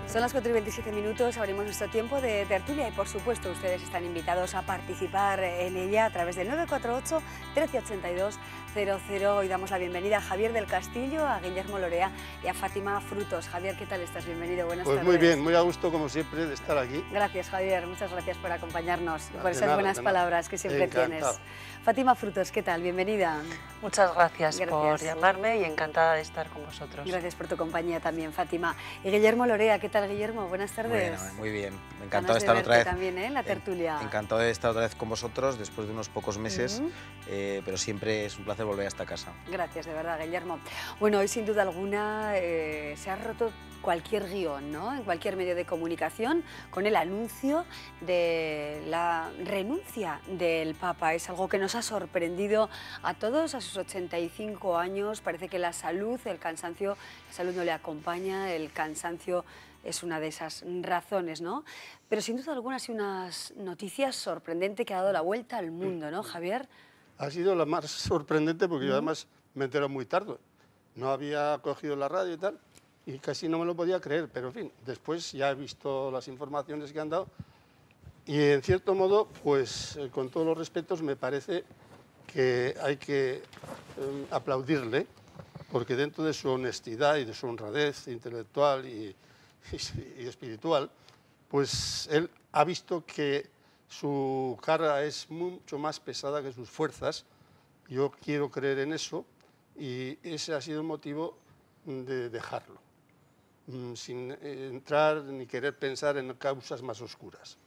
Son las 4:27, abrimos nuestro tiempo de tertulia y por supuesto ustedes están invitados a participar en ella a través del 948 1382 00. Hoy damos la bienvenida a Javier del Castillo, a Guillermo Lorea y a Fátima Frutos. Javier, ¿qué tal estás? Bienvenido, buenas tardes. Pues muy bien, muy a gusto como siempre de estar aquí. Gracias, Javier, muchas gracias por acompañarnos y por esas buenas palabras que siempre tienes. Fátima Frutos, ¿qué tal? Bienvenida. Muchas gracias por llamarme y encantada de estar con vosotros. Gracias por tu compañía también, Fátima. Y Guillermo Lorea, ¿qué tal, Guillermo? Buenas tardes. Bueno, muy bien. Me encantó estar otra vez. También, en la tertulia. Encantado de estar otra vez con vosotros después de unos pocos meses, pero siempre es un placer volver a esta casa. Gracias, de verdad, Guillermo. Bueno, hoy sin duda alguna se ha roto cualquier guión, ¿no? En cualquier medio de comunicación con el anuncio de la renuncia del Papa. Es algo que nos ha sorprendido a todos a sus 85 años. Parece que la salud, el cansancio, la salud no le acompaña, el cansancio es una de esas razones, ¿no? Pero sin duda alguna ha sido una noticia sorprendente que ha dado la vuelta al mundo, ¿no, Javier? Ha sido la más sorprendente porque yo además me enteré muy tarde. No había cogido la radio y tal, y casi no me lo podía creer, pero en fin, después ya he visto las informaciones que han dado y en cierto modo, pues con todos los respetos, me parece que hay que aplaudirle, porque dentro de su honestidad y de su honradez intelectual y espiritual, pues él ha visto que su carga es mucho más pesada que sus fuerzas. Yo quiero creer en eso y ese ha sido el motivo de dejarlo, sin entrar ni querer pensar en causas más oscuras.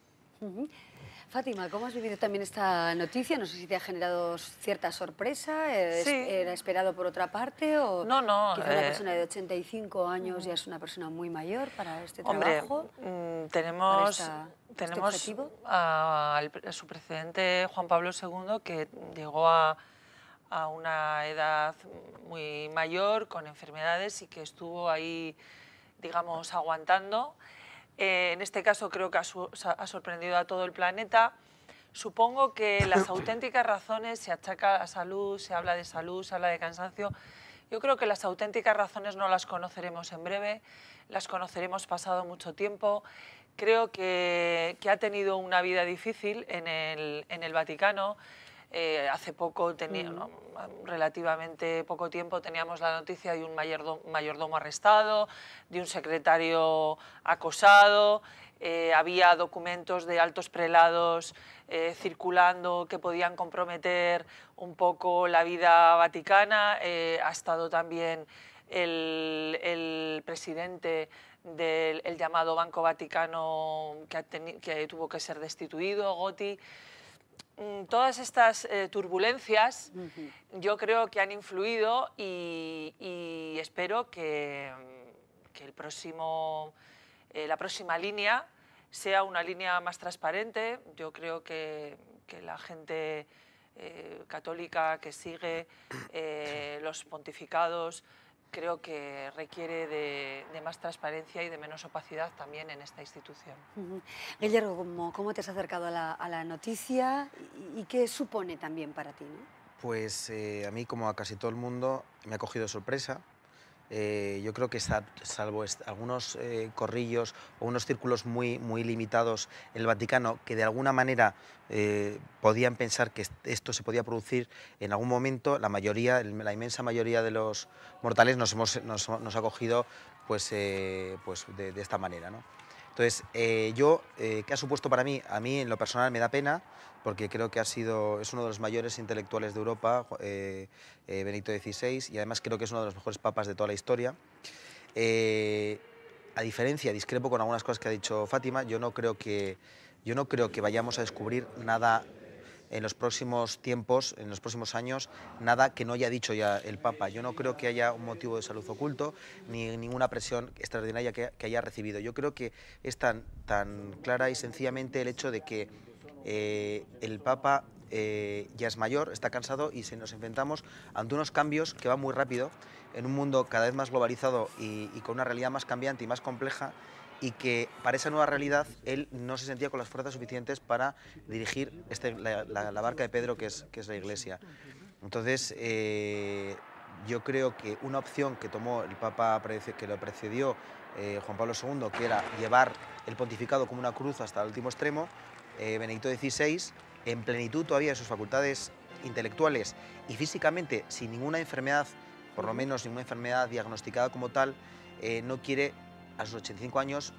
Fátima, ¿cómo has vivido también esta noticia? No sé si te ha generado cierta sorpresa, Sí. ¿era esperado por otra parte? O no. Quizá una persona de 85 años ya es una persona muy mayor para este trabajo. Tenemos objetivo. a su presidente Juan Pablo II, que llegó a una edad muy mayor, con enfermedades, y que estuvo ahí, digamos, aguantando. En este caso creo que ha sorprendido a todo el planeta. Supongo que las auténticas razones, se achaca a la salud, se habla de cansancio. Yo creo que las auténticas razones no las conoceremos en breve, las conoceremos pasado mucho tiempo. Creo que ha tenido una vida difícil en el Vaticano. Hace poco, relativamente poco tiempo, teníamos la noticia de un mayordomo arrestado, de un secretario acosado. Había documentos de altos prelados circulando que podían comprometer un poco la vida vaticana. Ha estado también el presidente del llamado Banco Vaticano, que tuvo que ser destituido, Gotti. Todas estas turbulencias yo creo que han influido y espero que la próxima línea sea una línea más transparente. Yo creo que la gente católica que sigue los pontificados creo que requiere de más transparencia y de menos opacidad también en esta institución. Guillermo, ¿cómo te has acercado a la noticia y qué supone también para ti, ¿no? Pues a mí, como a casi todo el mundo, me ha cogido de sorpresa. Yo creo que salvo algunos corrillos o unos círculos muy limitados en el Vaticano que de alguna manera podían pensar que esto se podía producir en algún momento, la inmensa mayoría de los mortales nos ha cogido pues, de esta manera, ¿no? Entonces, ¿qué ha supuesto para mí? A mí, en lo personal, me da pena, porque creo que es uno de los mayores intelectuales de Europa, Benedicto XVI, y además creo que es uno de los mejores papas de toda la historia. A diferencia, discrepo con algunas cosas que ha dicho Fátima, yo no creo que vayamos a descubrir nada en los próximos tiempos, en los próximos años, nada que no haya dicho ya el Papa. Yo no creo que haya un motivo de salud oculto ni ninguna presión extraordinaria que haya recibido. Yo creo que es tan clara y sencillamente el hecho de que el Papa ya es mayor, está cansado y nos enfrentamos ante unos cambios que van muy rápido en un mundo cada vez más globalizado y con una realidad más cambiante y más compleja, y que para esa nueva realidad él no se sentía con las fuerzas suficientes para dirigir la barca de Pedro, que es la Iglesia. Entonces, yo creo que una opción que tomó el Papa que lo precedió, Juan Pablo II, que era llevar el pontificado como una cruz hasta el último extremo, Benedicto XVI, en plenitud todavía de sus facultades intelectuales y físicamente, sin ninguna enfermedad, por lo menos ninguna enfermedad diagnosticada como tal, no quiere a sus 85 años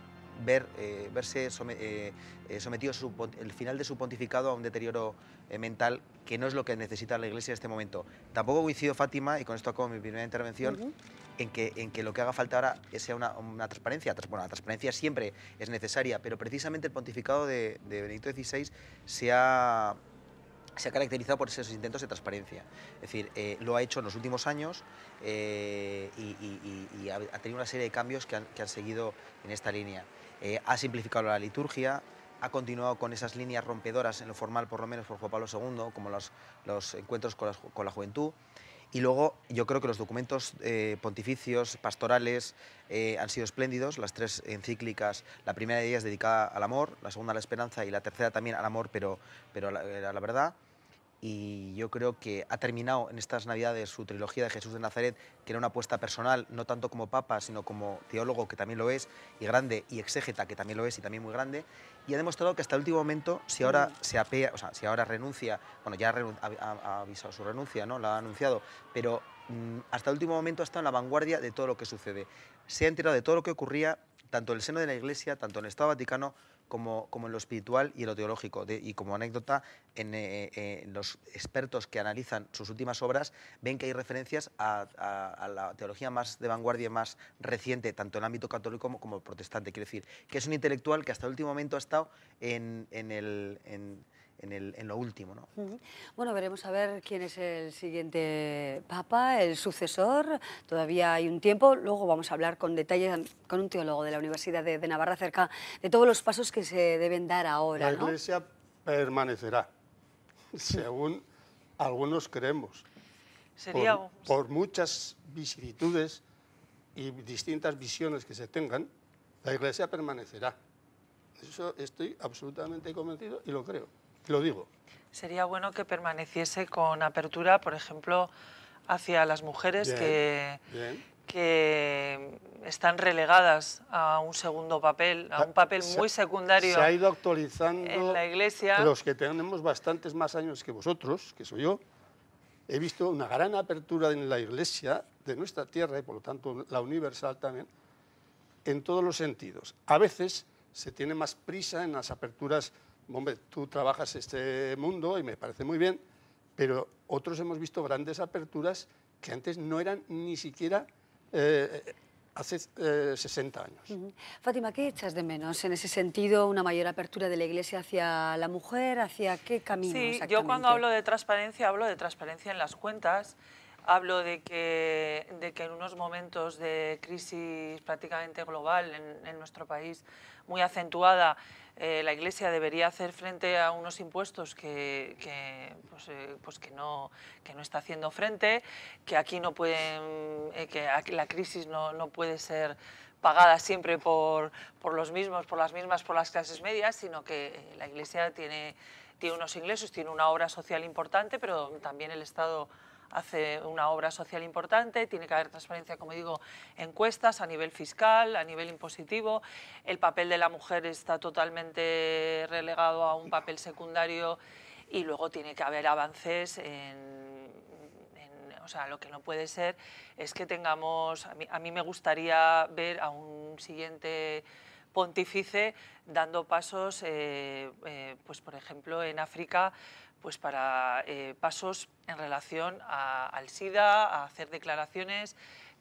verse sometido el final de su pontificado a un deterioro mental, que no es lo que necesita la Iglesia en este momento. Tampoco coincido, Fátima, y con esto acabo mi primera intervención, en que lo que haga falta ahora sea una transparencia. Bueno, la transparencia siempre es necesaria, pero precisamente el pontificado de Benedicto XVI se ha caracterizado por esos intentos de transparencia. Es decir, lo ha hecho en los últimos años y ha tenido una serie de cambios que han seguido en esta línea. Ha simplificado la liturgia, ha continuado con esas líneas rompedoras en lo formal, por lo menos por Juan Pablo II, como los encuentros con la juventud. Y luego yo creo que los documentos pontificios, pastorales, han sido espléndidos. Las 3 encíclicas, la primera de ellas dedicada al amor, la segunda a la esperanza y la tercera también al amor, pero a la verdad. Y yo creo que ha terminado en estas Navidades su trilogía de Jesús de Nazaret, que era una apuesta personal, no tanto como papa, sino como teólogo, que también lo es, y grande, y exégeta, que también lo es, y también muy grande, y ha demostrado que hasta el último momento, si ahora se apea, o sea, si ahora renuncia, bueno, ya ha avisado su renuncia, ¿no? La ha anunciado, pero hasta el último momento ha estado en la vanguardia de todo lo que sucede. Se ha enterado de todo lo que ocurría, tanto en el seno de la Iglesia, tanto en el Estado Vaticano, como en lo espiritual y en lo teológico. Y como anécdota, en los expertos que analizan sus últimas obras ven que hay referencias a la teología más de vanguardia, más reciente, tanto en el ámbito católico como protestante. Quiero decir, que es un intelectual que hasta el último momento ha estado en lo último, ¿no? Bueno, veremos a ver quién es el siguiente papa, el sucesor. Todavía hay un tiempo. Luego vamos a hablar con detalle con un teólogo de la Universidad de Navarra acerca de todos los pasos que se deben dar ahora, La ¿no? Iglesia permanecerá, según algunos creemos. Por muchas vicisitudes y distintas visiones que se tengan, la Iglesia permanecerá. Eso estoy absolutamente convencido y lo creo. Lo digo. Sería bueno que permaneciese con apertura, por ejemplo, hacia las mujeres que están relegadas a un segundo papel, a un papel muy secundario. Se ha ido actualizando en la Iglesia. Los que tenemos bastantes más años que vosotros, que soy yo, he visto una gran apertura en la Iglesia de nuestra tierra y por lo tanto la universal también, en todos los sentidos. A veces se tiene más prisa en las aperturas. Hombre, tú trabajas este mundo y me parece muy bien, pero otros hemos visto grandes aperturas que antes no eran ni siquiera hace 60 años. Fátima, ¿qué echas de menos en ese sentido? ¿Una mayor apertura de la Iglesia hacia la mujer? ¿Hacia qué camino exactamente? Yo cuando hablo de transparencia en las cuentas, hablo de que en unos momentos de crisis prácticamente global en nuestro país, muy acentuada, la Iglesia debería hacer frente a unos impuestos que no está haciendo frente, que aquí no pueden, que aquí la crisis no puede ser pagada siempre por las clases medias, sino que la Iglesia tiene unos ingresos, tiene una obra social importante, pero también el Estado hace una obra social importante, tiene que haber transparencia, como digo, encuestas a nivel fiscal, a nivel impositivo. El papel de la mujer está totalmente relegado a un papel secundario y luego tiene que haber avances o sea, lo que no puede ser es que tengamos... A mí me gustaría ver a un siguiente pontífice dando pasos, pues por ejemplo en África, pues para pasos en relación al SIDA, a hacer declaraciones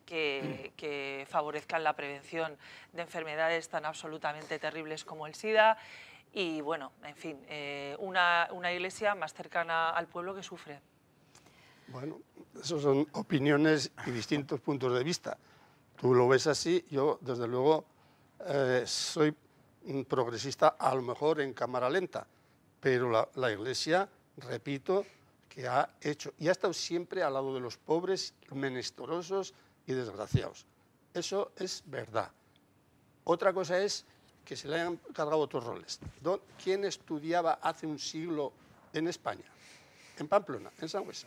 que favorezcan la prevención de enfermedades tan absolutamente terribles como el SIDA y, bueno, en fin, una Iglesia más cercana al pueblo que sufre. Bueno, esas son opiniones y distintos puntos de vista. Tú lo ves así, yo desde luego soy un progresista a lo mejor en cámara lenta, pero la Iglesia, repito, que ha hecho y ha estado siempre al lado de los pobres, menesterosos y desgraciados. Eso es verdad. Otra cosa es que se le hayan cargado otros roles. ¿Quién estudiaba hace un siglo en España? En Pamplona, en Sangüesa.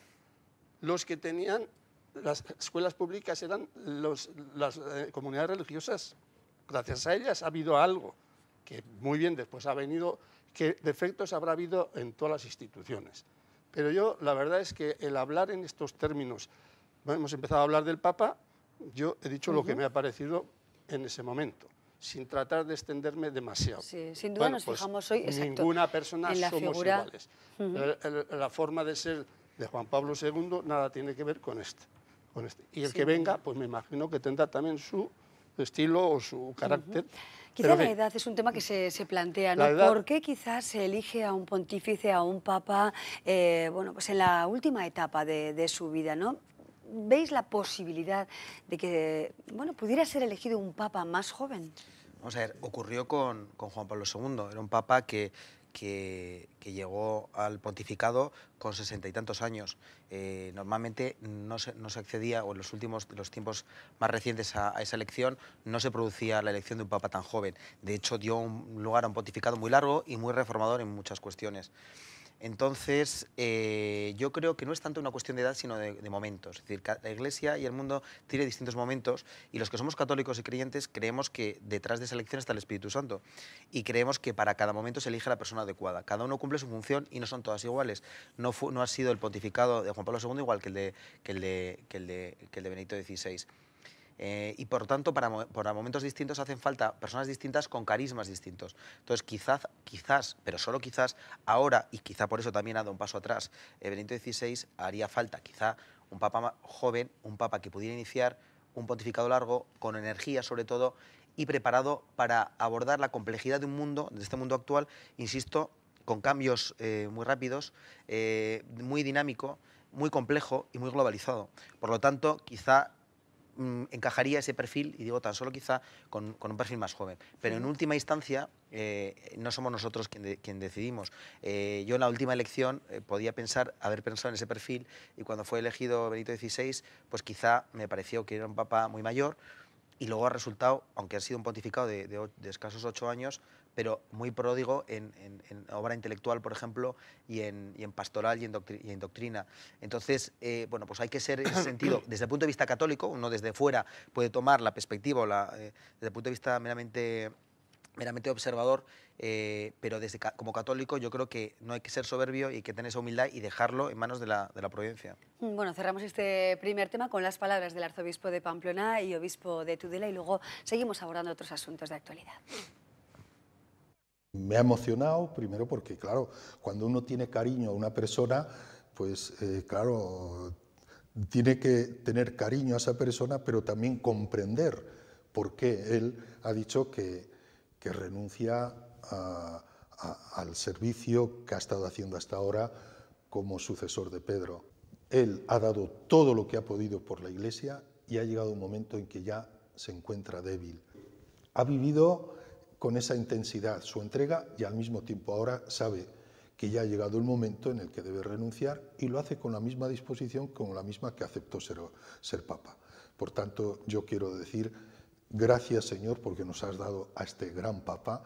Los que tenían las escuelas públicas eran las comunidades religiosas. Gracias a ellas ha habido algo que muy bien después ha venido, que defectos habrá habido en todas las instituciones. Pero yo, la verdad es que el hablar en estos términos, hemos empezado a hablar del Papa, yo he dicho lo que me ha parecido en ese momento, sin tratar de extenderme demasiado. Sí, sin duda nos fijamos hoy, ninguna persona en la somos figura iguales. La forma de ser de Juan Pablo II nada tiene que ver con este. Y el que venga, pues me imagino que tendrá también su estilo o su carácter. Quizá la edad es un tema que se plantea, ¿no? ¿Por qué quizás se elige a un pontífice, a un papa, bueno, pues en la última etapa de su vida, ¿no? ¿Veis la posibilidad de que, bueno, pudiera ser elegido un papa más joven? Vamos a ver, ocurrió con Juan Pablo II. Era un papa que llegó al pontificado con 60 y tantos años. Normalmente no se accedía, o en los tiempos más recientes a esa elección, no se producía la elección de un papa tan joven. De hecho, dio un lugar a un pontificado muy largo y muy reformador en muchas cuestiones. Entonces, yo creo que no es tanto una cuestión de edad, sino de momentos. Es decir, la Iglesia y el mundo tiene distintos momentos, y los que somos católicos y creyentes creemos que detrás de esa elección está el Espíritu Santo, y creemos que para cada momento se elige la persona adecuada. Cada uno cumple su función y no son todas iguales. No ha sido el pontificado de Juan Pablo II igual que el de Benedicto XVI. Y por tanto, para momentos distintos hacen falta personas distintas con carismas distintos. Entonces, quizás, pero solo quizás, ahora, y quizá por eso también ha dado un paso atrás, Benedicto XVI, haría falta quizá un papa joven, un papa que pudiera iniciar un pontificado largo, con energía sobre todo, y preparado para abordar la complejidad de este mundo actual, insisto, con cambios muy rápidos, muy dinámico, muy complejo y muy globalizado. Por lo tanto, quizá encajaría ese perfil, y digo tan solo quizá con un perfil más joven. Pero en última instancia no somos nosotros quien decidimos. Yo en la última elección podía haber pensado en ese perfil, y cuando fue elegido Benedicto XVI, pues quizá me pareció que era un papa muy mayor, y luego ha resultado, aunque ha sido un pontificado de escasos 8 años, pero muy pródigo en obra intelectual, por ejemplo, y en pastoral y en doctrina. Entonces, bueno, pues hay que ser, en ese sentido, desde el punto de vista católico, uno desde fuera puede tomar la perspectiva, desde el punto de vista meramente observador, pero como católico yo creo que no hay que ser soberbio y hay que tener esa humildad y dejarlo en manos de la providencia. Bueno, cerramos este primer tema con las palabras del arzobispo de Pamplona y obispo de Tudela, y luego seguimos abordando otros asuntos de actualidad. Me ha emocionado, primero porque, claro, cuando uno tiene cariño a una persona, pues, claro, tiene que tener cariño a esa persona, pero también comprender por qué él ha dicho que renuncia al servicio que ha estado haciendo hasta ahora como sucesor de Pedro. Él ha dado todo lo que ha podido por la Iglesia y ha llegado un momento en que ya se encuentra débil. Ha vivido con esa intensidad su entrega, y al mismo tiempo ahora sabe que ya ha llegado el momento en el que debe renunciar, y lo hace con la misma disposición, con la misma que aceptó ser papa. Por tanto, yo quiero decir, gracias, Señor, porque nos has dado a este gran papa.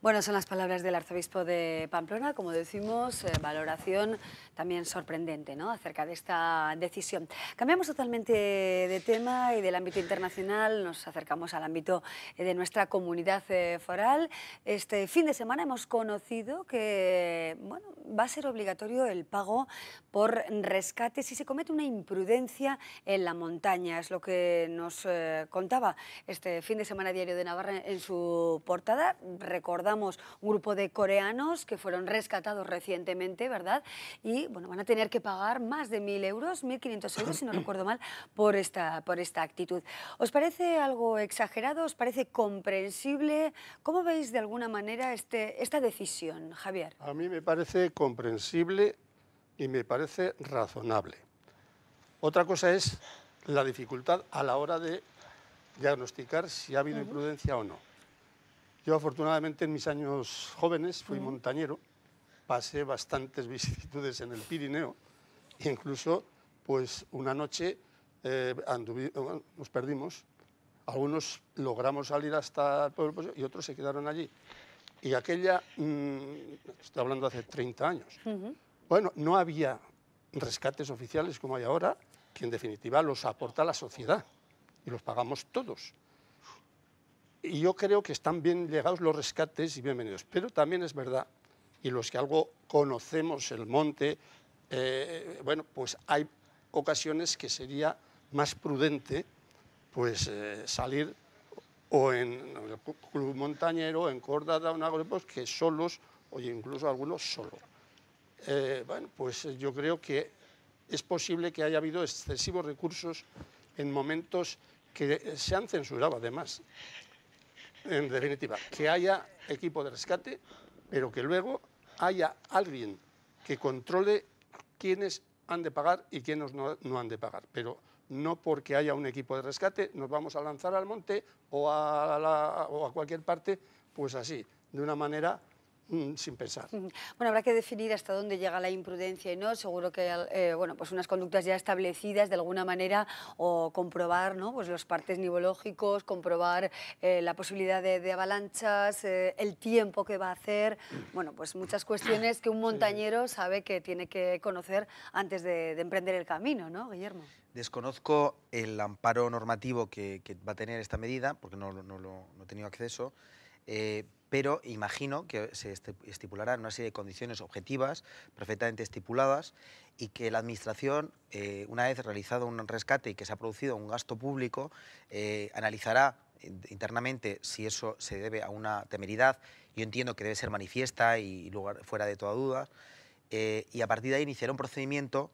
Bueno, son las palabras del arzobispo de Pamplona, como decimos, valoración también sorprendente, ¿no?, acerca de esta decisión. Cambiamos totalmente de tema y del ámbito internacional, nos acercamos al ámbito de nuestra comunidad foral. Este fin de semana hemos conocido que, bueno, va a ser obligatorio el pago por rescate si se comete una imprudencia en la montaña. Es lo que nos contaba este fin de semana Diario de Navarra en su portada. Recordamos un grupo de coreanos que fueron rescatados recientemente, ¿verdad? Y bueno, van a tener que pagar más de 1.000 euros, 1.500 euros, si no recuerdo mal, por esta actitud. ¿Os parece algo exagerado? ¿Os parece comprensible? ¿Cómo veis de alguna manera esta decisión, Javier? A mí me parece comprensible y me parece razonable. Otra cosa es la dificultad a la hora de diagnosticar si ha habido imprudencia o no. Yo, afortunadamente, en mis años jóvenes fui montañero, pasé bastantes vicisitudes en el Pirineo, e incluso, pues, una noche nos perdimos. Algunos logramos salir hasta el pueblo y otros se quedaron allí. Y aquella, estoy hablando hace 30 años, bueno, no había rescates oficiales como hay ahora, que en definitiva los aporta la sociedad y los pagamos todos. Y yo creo que están bien llegados los rescates y bienvenidos, pero también es verdad, y los que algo conocemos el monte, bueno, pues hay ocasiones que sería más prudente pues salir o en el club montañero, en Cordada, o en grupos que solos, o incluso algunos solos. Bueno, pues yo creo que es posible que haya habido excesivos recursos en momentos que se han censurado, además. En definitiva, que haya equipo de rescate, pero que luego haya alguien que controle quiénes han de pagar y quiénes no han de pagar. Pero no porque haya un equipo de rescate nos vamos a lanzar al monte o a cualquier parte, pues así, de una manera sin pensar. Bueno, habrá que definir hasta dónde llega la imprudencia y no. Seguro que bueno, pues unas conductas ya establecidas de alguna manera, o comprobar, ¿no?, pues los partes nivológicos, comprobar la posibilidad de avalanchas, el tiempo que va a hacer, bueno, pues muchas cuestiones que un montañero sabe que tiene que conocer antes de emprender el camino, ¿no, Guillermo? Desconozco el amparo normativo que va a tener esta medida, porque no he tenido acceso, pero imagino que se estipularán una serie de condiciones objetivas, perfectamente estipuladas, y que la Administración, una vez realizado un rescate y que se ha producido un gasto público, analizará internamente si eso se debe a una temeridad. Yo entiendo que debe ser manifiesta y fuera de toda duda, y a partir de ahí iniciará un procedimiento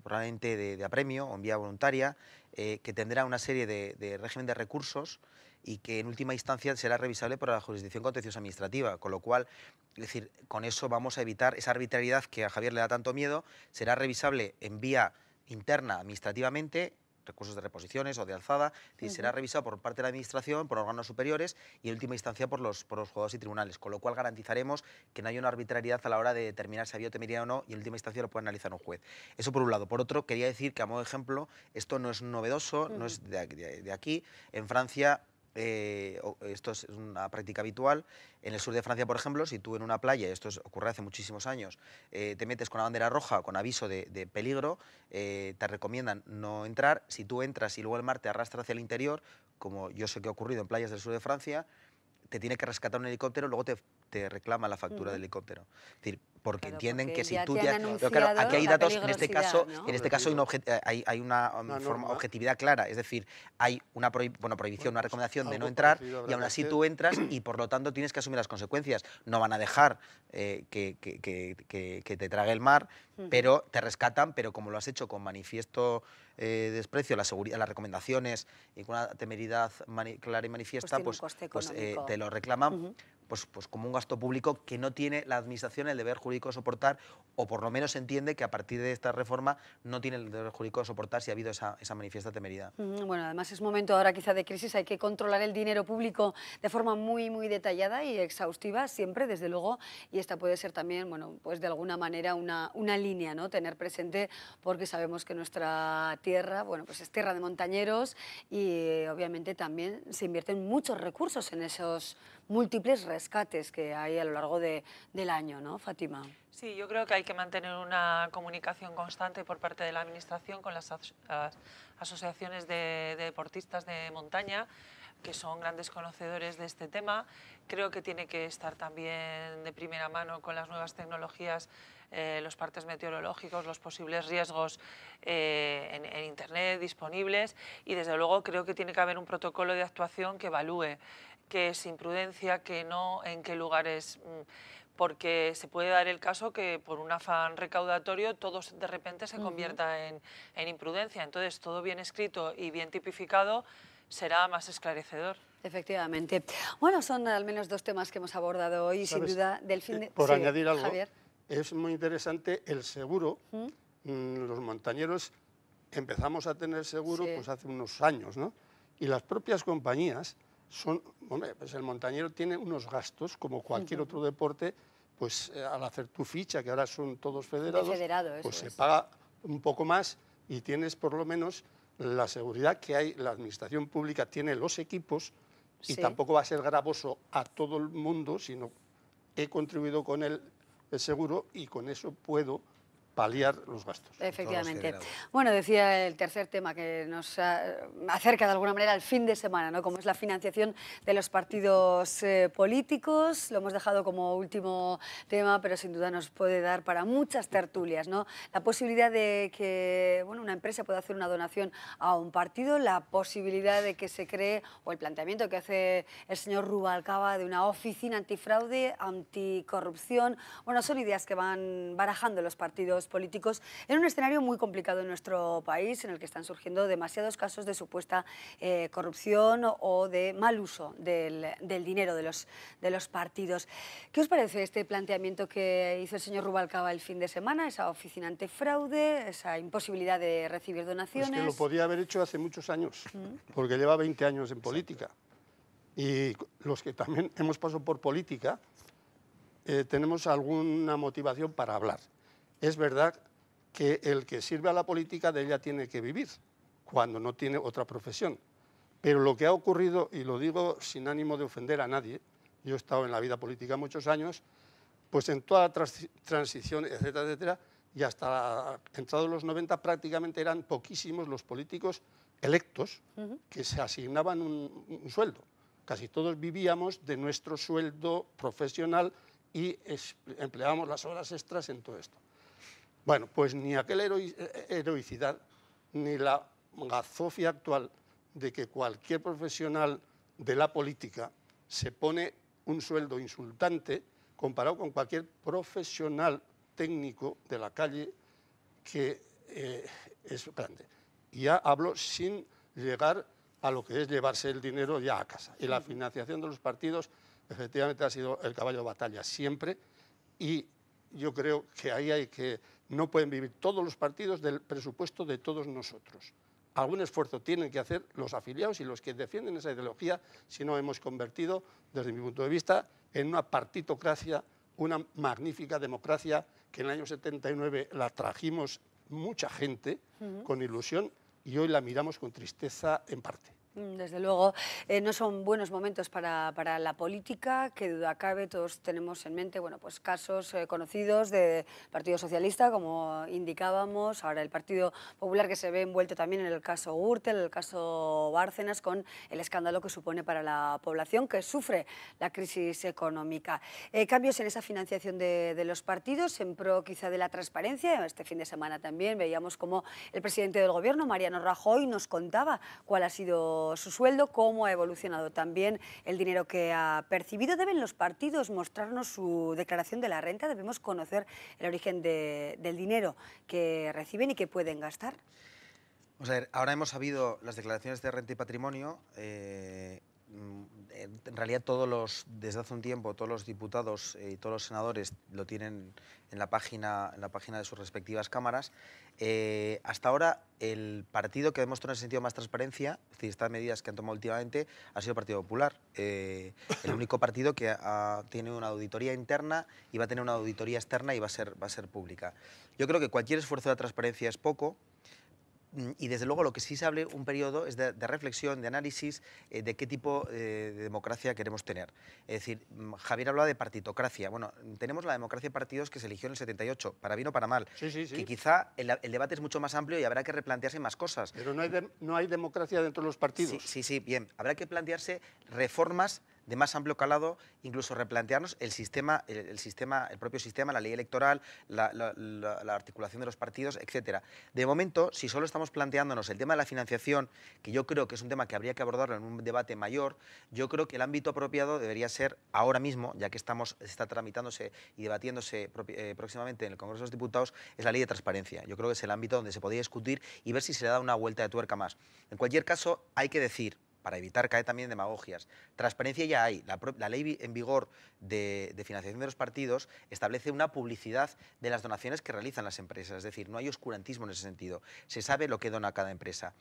probablemente de apremio o en vía voluntaria, que tendrá una serie de régimen de recursos y que en última instancia será revisable por la jurisdicción contenciosa administrativa, con lo cual, es decir, con eso vamos a evitar esa arbitrariedad que a Javier le da tanto miedo. Será revisable en vía interna administrativamente, recursos de reposiciones o de alzada, será revisado por parte de la Administración, por órganos superiores y en última instancia por los juzgados y tribunales, con lo cual garantizaremos que no haya una arbitrariedad a la hora de determinar si había temeridad o no, y en última instancia lo puede analizar un juez. Eso por un lado. Por otro, quería decir que a modo de ejemplo, esto no es novedoso, no es de aquí. En Francia, esto es una práctica habitual. En el sur de Francia, por ejemplo, si tú en una playa, esto ocurre hace muchísimos años, te metes con la bandera roja, con aviso de peligro, te recomiendan no entrar. Si tú entras y luego el mar te arrastra hacia el interior, como yo sé que ha ocurrido en playas del sur de Francia, te tiene que rescatar un helicóptero, luego te reclama la factura del helicóptero. Es decir, porque claro, entienden porque que si ya tú te han pero claro, aquí hay la datos, en este caso, peligrosidad, ¿no? hay una objetividad clara, es decir, hay una prohibición, una recomendación de no entrar, y aún así tú entras y por lo tanto tienes que asumir las consecuencias. No van a dejar que te trague el mar, pero te rescatan, pero como lo has hecho con manifiesto desprecio a las recomendaciones y con una temeridad clara y manifiesta, pues te lo reclaman pues como un gasto público que no tiene la Administración el deber jurídico de soportar, o por lo menos se entiende que a partir de esta reforma no tiene el deber jurídico de soportar si ha habido esa manifiesta temeridad. Bueno, además es momento ahora quizá de crisis, hay que controlar el dinero público de forma muy, muy detallada y exhaustiva siempre, desde luego, y esta puede ser también, bueno, pues de alguna manera una línea, ¿no?, tener presente, porque sabemos que nuestra tierra, bueno, pues es tierra de montañeros y obviamente también se invierten muchos recursos en esos múltiples rescates que hay a lo largo del año, ¿no, Fátima? Sí, yo creo que hay que mantener una comunicación constante por parte de la Administración con las asociaciones de deportistas de montaña, que son grandes conocedores de este tema. Creo que tiene que estar también de primera mano con las nuevas tecnologías, los partes meteorológicos, los posibles riesgos en Internet disponibles, y desde luego creo que tiene que haber un protocolo de actuación que evalúe qué es imprudencia, qué no, en qué lugares, porque se puede dar el caso que por un afán recaudatorio todo de repente se convierta en imprudencia. Entonces, todo bien escrito y bien tipificado será más esclarecedor. Efectivamente. Bueno, son al menos dos temas que hemos abordado hoy, sin duda, del fin de... Por añadir algo, Javier. Es muy interesante el seguro. Los montañeros empezamos a tener seguro pues hace unos años, ¿no? Y las propias compañías son, hombre, pues el montañero tiene unos gastos como cualquier otro deporte, pues al hacer tu ficha, que ahora son todos federados, pues se paga un poco más y tienes por lo menos la seguridad que hay, la administración pública tiene los equipos y tampoco va a ser gravoso a todo el mundo, sino he contribuido con el seguro y con eso puedo paliar los gastos. Efectivamente. Bueno, decía el tercer tema que nos acerca de alguna manera al fin de semana, ¿no? Como es la financiación de los partidos políticos. Lo hemos dejado como último tema, pero sin duda nos puede dar para muchas tertulias, ¿no? La posibilidad de que, bueno, una empresa pueda hacer una donación a un partido, la posibilidad de que se cree, o el planteamiento que hace el señor Rubalcaba de una oficina antifraude, anticorrupción. Bueno, son ideas que van barajando los partidos políticos en un escenario muy complicado en nuestro país, en el que están surgiendo demasiados casos de supuesta corrupción o de mal uso del dinero de los partidos. ¿Qué os parece este planteamiento que hizo el señor Rubalcaba el fin de semana, esa oficina antifraude, esa imposibilidad de recibir donaciones? Pues que lo podía haber hecho hace muchos años, porque lleva 20 años en política. Y los que también hemos pasado por política, tenemos alguna motivación para hablar. Es verdad que el que sirve a la política de ella tiene que vivir, cuando no tiene otra profesión. Pero lo que ha ocurrido, y lo digo sin ánimo de ofender a nadie, yo he estado en la vida política muchos años, pues en toda la transición, etcétera, etcétera, y hasta entrados los 90 prácticamente eran poquísimos los políticos electos que se asignaban un sueldo. Casi todos vivíamos de nuestro sueldo profesional y empleábamos las horas extras en todo esto. Bueno, pues ni aquella heroicidad, ni la gazofia actual de que cualquier profesional de la política se pone un sueldo insultante comparado con cualquier profesional técnico de la calle que es grande. Y ya hablo sin llegar a lo que es llevarse el dinero ya a casa. Y la financiación de los partidos efectivamente ha sido el caballo de batalla siempre, y yo creo que ahí no pueden vivir todos los partidos del presupuesto de todos nosotros. Algún esfuerzo tienen que hacer los afiliados y los que defienden esa ideología, si no hemos convertido, desde mi punto de vista, en una partitocracia, una magnífica democracia que en el año 79 la trajimos mucha gente con ilusión y hoy la miramos con tristeza en parte. Desde luego, no son buenos momentos para la política, que duda cabe, todos tenemos en mente, bueno, pues casos conocidos del Partido Socialista, como indicábamos, ahora el Partido Popular, que se ve envuelto también en el caso Gürtel, el caso Bárcenas, con el escándalo que supone para la población que sufre la crisis económica. Cambios en esa financiación de los partidos, en pro quizá de la transparencia. Este fin de semana también veíamos cómo el presidente del Gobierno, Mariano Rajoy, nos contaba cuál ha sido su sueldo, cómo ha evolucionado también el dinero que ha percibido. ¿Deben los partidos mostrarnos su declaración de la renta? ¿Debemos conocer el origen del dinero que reciben y que pueden gastar? Vamos a ver, ahora hemos sabido las declaraciones de renta y patrimonio. En realidad desde hace un tiempo todos los diputados y todos los senadores lo tienen en la página de sus respectivas cámaras. Hasta ahora el partido que ha demostrado en ese sentido más transparencia, es decir, estas medidas que han tomado últimamente, ha sido el Partido Popular. El único partido que tiene una auditoría interna y va a tener una auditoría externa y va a ser pública. Yo creo que cualquier esfuerzo de transparencia es poco. Y desde luego lo que sí se abre un periodo es de reflexión, de análisis de qué tipo de democracia queremos tener. Es decir, Javier hablaba de partitocracia. Bueno, tenemos la democracia de partidos que se eligió en el 78, para bien o para mal. Sí. Que quizá el debate es mucho más amplio y habrá que replantearse más cosas. Pero no hay democracia dentro de los partidos. Sí, bien. Habrá que plantearse reformas de más amplio calado, incluso replantearnos el propio sistema, la ley electoral, la articulación de los partidos, etcétera. De momento, si solo estamos planteándonos el tema de la financiación, que yo creo que es un tema que habría que abordarlo en un debate mayor, yo creo que el ámbito apropiado debería ser ahora mismo, ya que está tramitándose y debatiéndose próximamente en el Congreso de los Diputados, es la ley de transparencia. Yo creo que es el ámbito donde se podría discutir y ver si se le da una vuelta de tuerca más. En cualquier caso, hay que decir, para evitar caer también en demagogias, transparencia ya hay. La ley en vigor de financiación de los partidos establece una publicidad de las donaciones que realizan las empresas, es decir, no hay oscurantismo en ese sentido, se sabe lo que dona cada empresa.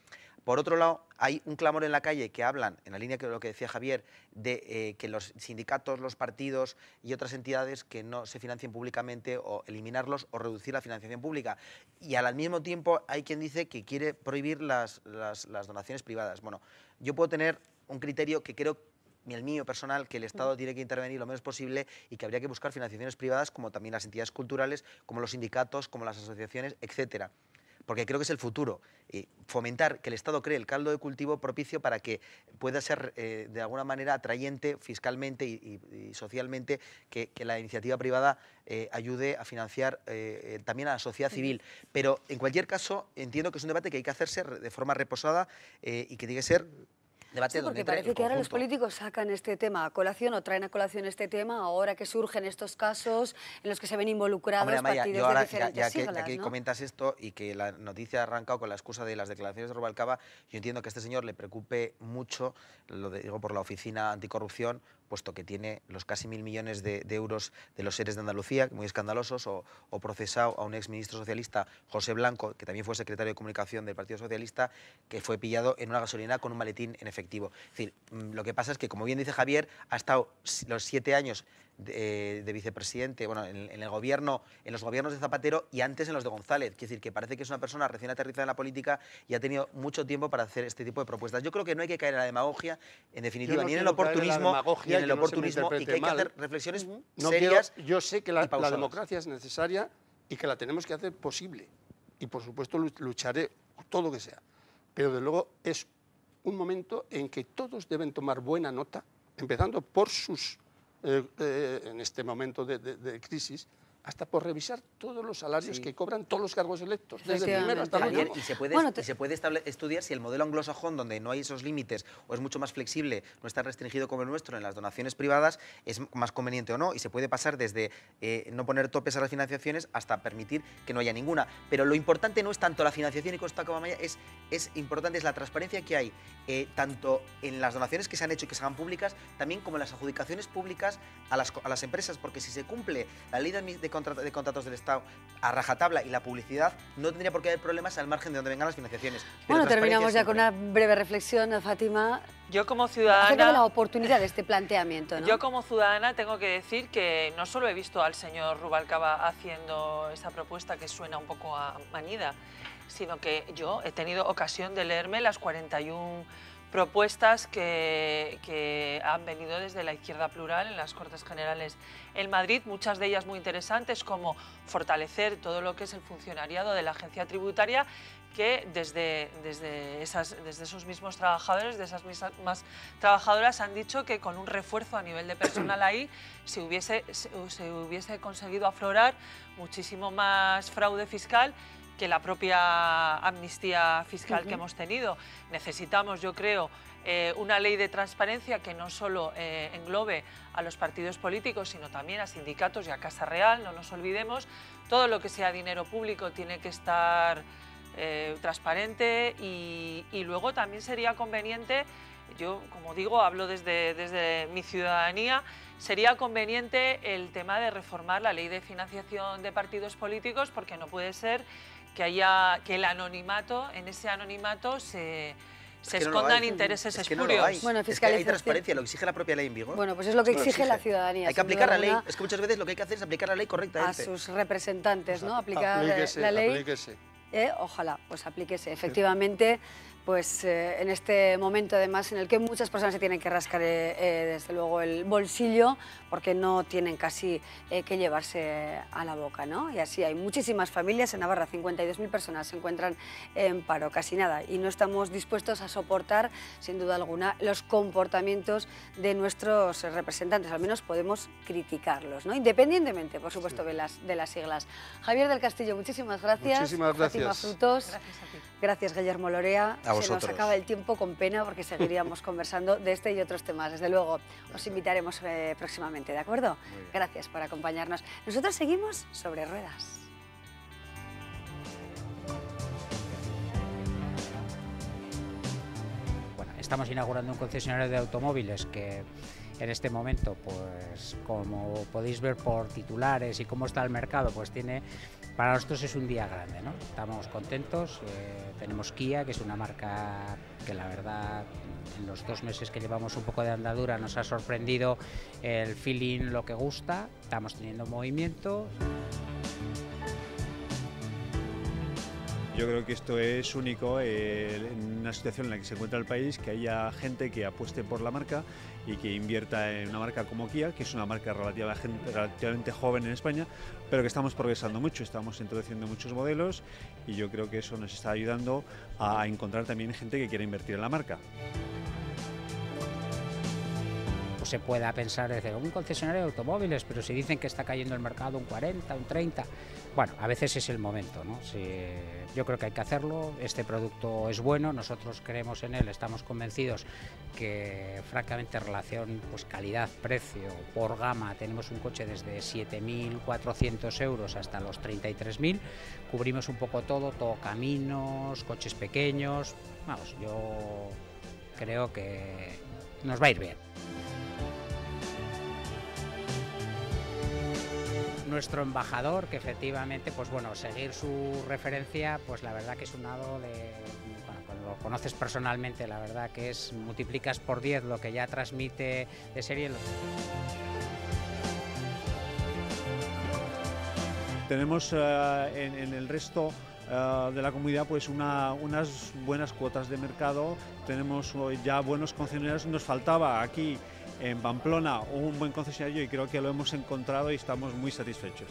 Por otro lado, hay un clamor en la calle que hablan, en la línea de lo que decía Javier, de que los sindicatos, los partidos y otras entidades que no se financien públicamente, o eliminarlos o reducir la financiación pública. Y al mismo tiempo hay quien dice que quiere prohibir las donaciones privadas. Bueno, yo puedo tener un criterio que creo el mío personal, que el Estado tiene que intervenir lo menos posible y que habría que buscar financiaciones privadas, como también las entidades culturales, como los sindicatos, como las asociaciones, etcétera. Porque creo que es el futuro, fomentar que el Estado cree el caldo de cultivo propicio para que pueda ser de alguna manera atrayente fiscalmente y socialmente, que la iniciativa privada ayude a financiar también a la sociedad civil. Pero en cualquier caso entiendo que es un debate que hay que hacerse de forma reposada y que tiene que ser debate sí, donde porque entre parece el que ahora los conjunto. políticos sacan este tema a colación o traen a colación este tema ahora que surgen estos casos en los que se ven involucrados Hombre, Amaya, partidos yo ahora, de diferentes siglas, ya que ¿no? comentas esto y que la noticia ha arrancado con la excusa de las declaraciones de Rubalcaba, yo entiendo que a este señor le preocupe mucho, lo digo por la Oficina Anticorrupción, puesto que tiene los casi 1.000 millones de euros de los seres de Andalucía, muy escandalosos, o procesado a un exministro socialista, José Blanco, que también fue secretario de Comunicación del Partido Socialista, que fue pillado en una gasolinera con un maletín en efectivo. Es decir, lo que pasa es que, como bien dice Javier, ha estado los 7 años de vicepresidente, bueno, en el gobierno, en los gobiernos de Zapatero y antes en los de González. Quiere decir que parece que es una persona recién aterrizada en la política y ha tenido mucho tiempo para hacer este tipo de propuestas. Yo creo que no hay que caer en la demagogia, en definitiva, ni en el oportunismo, y que hay que hacer reflexiones serias. Yo sé que la pausadas. democracia es necesaria y que la tenemos que hacer posible. Y por supuesto lucharé todo lo que sea. Pero de luego es un momento en que todos deben tomar buena nota, empezando por sus en este momento de crisis, hasta por revisar todos los salarios que cobran todos los cargos electos, desde el primero hasta el último. Y se puede estudiar si el modelo anglosajón, donde no hay esos límites o es mucho más flexible, no está restringido como el nuestro en las donaciones privadas, es más conveniente o no, y se puede pasar desde no poner topes a las financiaciones hasta permitir que no haya ninguna. Pero lo importante no es tanto la financiación, y con esto acaba Amaya, es importante es la transparencia que hay, tanto en las donaciones que se han hecho y que se hagan públicas, también como en las adjudicaciones públicas a las empresas, porque si se cumple la ley de contratos del Estado a rajatabla y la publicidad, no tendría por qué haber problemas al margen de donde vengan las financiaciones. Bueno, terminamos ya con una breve reflexión, Fátima. Yo como Acerca de la ciudadana, oportunidad de este planteamiento, ¿no? yo como ciudadana tengo que decir que no solo he visto al señor Rubalcaba haciendo esa propuesta que suena un poco a manida, sino que yo he tenido ocasión de leerme las 41 propuestas que han venido desde la izquierda plural en las Cortes Generales en Madrid, muchas de ellas muy interesantes, como fortalecer todo lo que es el funcionariado de la agencia tributaria, que desde esos mismos trabajadores, de esas mismas trabajadoras, han dicho que con un refuerzo a nivel de personal ahí se hubiese conseguido aflorar muchísimo más fraude fiscal que la propia amnistía fiscal que hemos tenido. Necesitamos, yo creo, una ley de transparencia que no solo englobe a los partidos políticos, sino también a sindicatos y a Casa Real, no nos olvidemos. Todo lo que sea dinero público tiene que estar transparente y luego también sería conveniente, yo como digo, hablo desde mi ciudadanía, sería conveniente el tema de reformar la ley de financiación de partidos políticos, porque no puede ser que el anonimato, en ese anonimato se escondan intereses espurios. Bueno, es que hay transparencia, lo exige la propia ley en vigor. Bueno, pues es lo que exige la ciudadanía. Hay que aplicar la ley, es que muchas veces lo que hay que hacer es aplicar la ley correctamente. A sus representantes, ¿no? Aplicar la ley. Aplíquese. Ojalá, pues aplíquese. Efectivamente, pues en este momento además en el que muchas personas se tienen que rascar desde luego el bolsillo porque no tienen casi que llevarse a la boca, ¿no? Y así hay muchísimas familias en Navarra, 52.000 personas se encuentran en paro, casi nada, y no estamos dispuestos a soportar, sin duda alguna, los comportamientos de nuestros representantes, al menos podemos criticarlos, ¿no? Independientemente, por supuesto, de las siglas. Javier del Castillo, muchísimas gracias. Muchísimas gracias. Fátima Frutos. Gracias a ti. Gracias, Guillermo Lorea. Se nos acaba el tiempo, con pena, porque seguiríamos conversando de este y otros temas. Desde luego, os invitaremos próximamente, ¿de acuerdo? Gracias por acompañarnos. Nosotros seguimos sobre ruedas. Bueno, estamos inaugurando un concesionario de automóviles que en este momento, pues como podéis ver por titulares y cómo está el mercado, pues para nosotros es un día grande, ¿no? Estamos contentos, tenemos Kia, que es una marca que la verdad en los 2 meses que llevamos un poco de andadura nos ha sorprendido el feeling, lo que gusta, estamos teniendo movimiento. Yo creo que esto es único, buena situación en la que se encuentra el país, que haya gente que apueste por la marca y que invierta en una marca como Kia, que es una marca relativamente joven en España, pero que estamos progresando mucho, estamos introduciendo muchos modelos y yo creo que eso nos está ayudando a encontrar también gente que quiera invertir en la marca. Se pueda pensar desde un concesionario de automóviles, pero si dicen que está cayendo el mercado un 40, un 30, bueno, a veces es el momento, ¿no? Yo creo que hay que hacerlo, este producto es bueno, nosotros creemos en él, estamos convencidos que francamente relación pues calidad-precio por gama, tenemos un coche desde 7.400 euros hasta los 33.000, cubrimos un poco todo caminos, coches pequeños, vamos, yo creo que nos va a ir bien. Nuestro embajador, que efectivamente, pues bueno, seguir su referencia, pues la verdad que es un hado de, bueno, cuando lo conoces personalmente, la verdad que es, multiplicas por 10 lo que ya transmite de serie. Tenemos en el resto de la comunidad pues unas buenas cuotas de mercado, tenemos ya buenos concesionarios, nos faltaba aquí en Pamplona un buen concesionario y creo que lo hemos encontrado y estamos muy satisfechos.